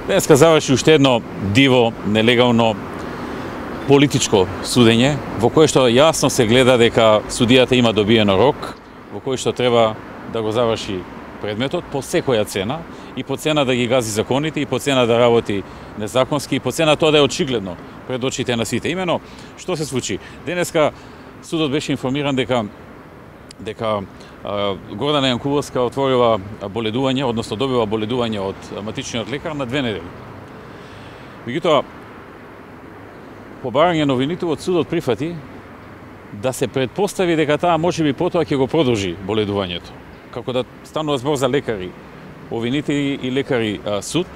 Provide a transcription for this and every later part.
Денеска заврши уште едно диво, нелегално политичко судење, во кое што јасно се гледа дека судијата има добиено рок, во кој што треба да го заврши предметот по секоја цена и по цена да ги гази законите и по цена да работи незаконски и по цена тоа да е очигледно пред очите на сите. Имено, што се случи? Денеска судот беше информиран дека Гордана Јанкуловска отворила боледување, односно добила боледување од матичниот лекар на 2 недели. Меѓутоа, по барање новините од судот прифати да се предпостави дека таа можеби потоа ќе го продолжи боледувањето. Како да станува збор за лекари, обвинители и лекари суд,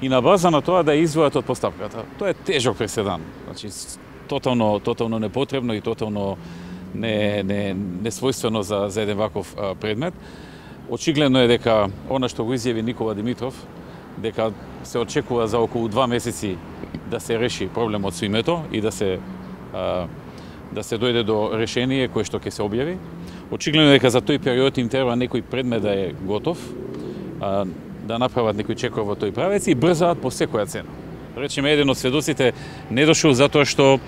и на база на тоа да извојат од постапката. Тоа е тежок преседан. Значи, тотално непотребно и тотално несвојствено за еден ваков предмет. Очигледно е дека она што го изјави Никола Димитров, дека се очекува за околу 2 месеци да се реши проблемот со името и да се дојде до решение кое што ќе се објави. Очигледно е дека за тој период им треба некој предмет да е готов, да направат некој чекор во тој правец и брзаат по секоја цена. Речеме, еден од сведоците не дошол затоа што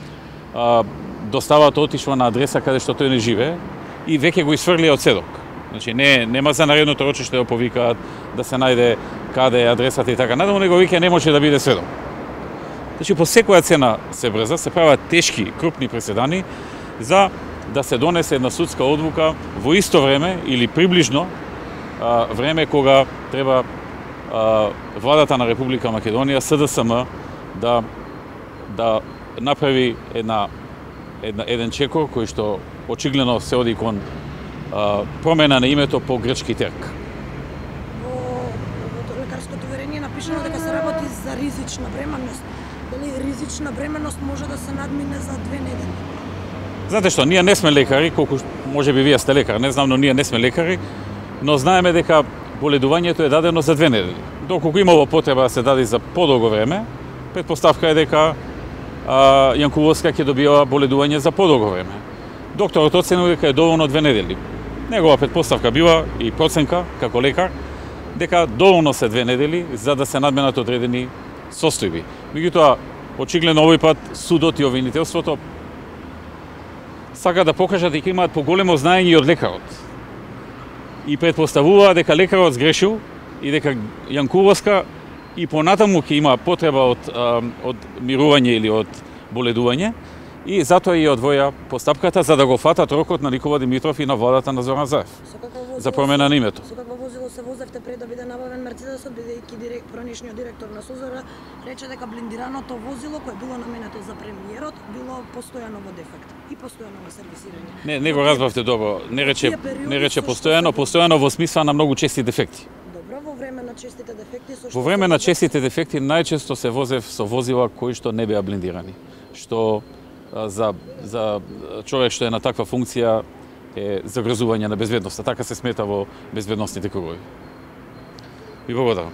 доставата отишла на адреса каде што тој не живее и веќе го исфрлија од седок. Значи, нема за наредното рочиште да повикаат, да се најде каде е адресата и така надаму, него веќе не може да биде сведок. Значи, по секоја цена се брза, се прават тешки, крупни преседани за да се донесе една судска одлука во исто време или приближно време кога треба владата на Република Македонија, СДСМ, да направи еден чекор кој што очигледно се оди кон промена на името по грчки терк. Во лекарското уверение напишано дека се работи за ризична бременност. Дали ризична бременност може да се надмине за 2 недели? Знаете што, ние не сме лекари, колку можеби вие сте лекар, не знам, но ние не сме лекари, но знаеме дека боледувањето е дадено за 2 недели. Доколку имало потреба да се даде за подолго време, предпоставка е дека Јанкуловска ќе добива боледување за подолго време. Докторот оценува дека е доволно 2 недели. Негова предпоставка била и проценка како лекар дека доволно се 2 недели за да се надменат одредени состојби. Меѓутоа, очигледно овој пат судот и обвинителството сака да покажат дека имаат поголемо знаење од лекарот. И предпоставува дека лекарот сгрешил и дека Јанкуловска и понатаму ќе има потреба од мирување или од боледување, и затоа и одвоја постапката за да го фатат рокот на Никола Димитров и на владата на Зоран Заев за промена на името. Со какво возило се возевте пред да биде набавен Мерцедесот, бидејќи пранишниот директор на СУЗР рече дека блиндираното возило кое било наменето за премиерот било постојано во дефект и постојано во сервисирање. Не го разбавте добро. Не рече постојано во смисла на многу чести дефекти. Во време на честите дефекти Во време на честите дефекти најчесто се возев со возила кои што не беа блиндирани, што за човек што е на таква функција е загрозување на безбедноста. Така се смета во безбедносните кругови. Ви благодарам.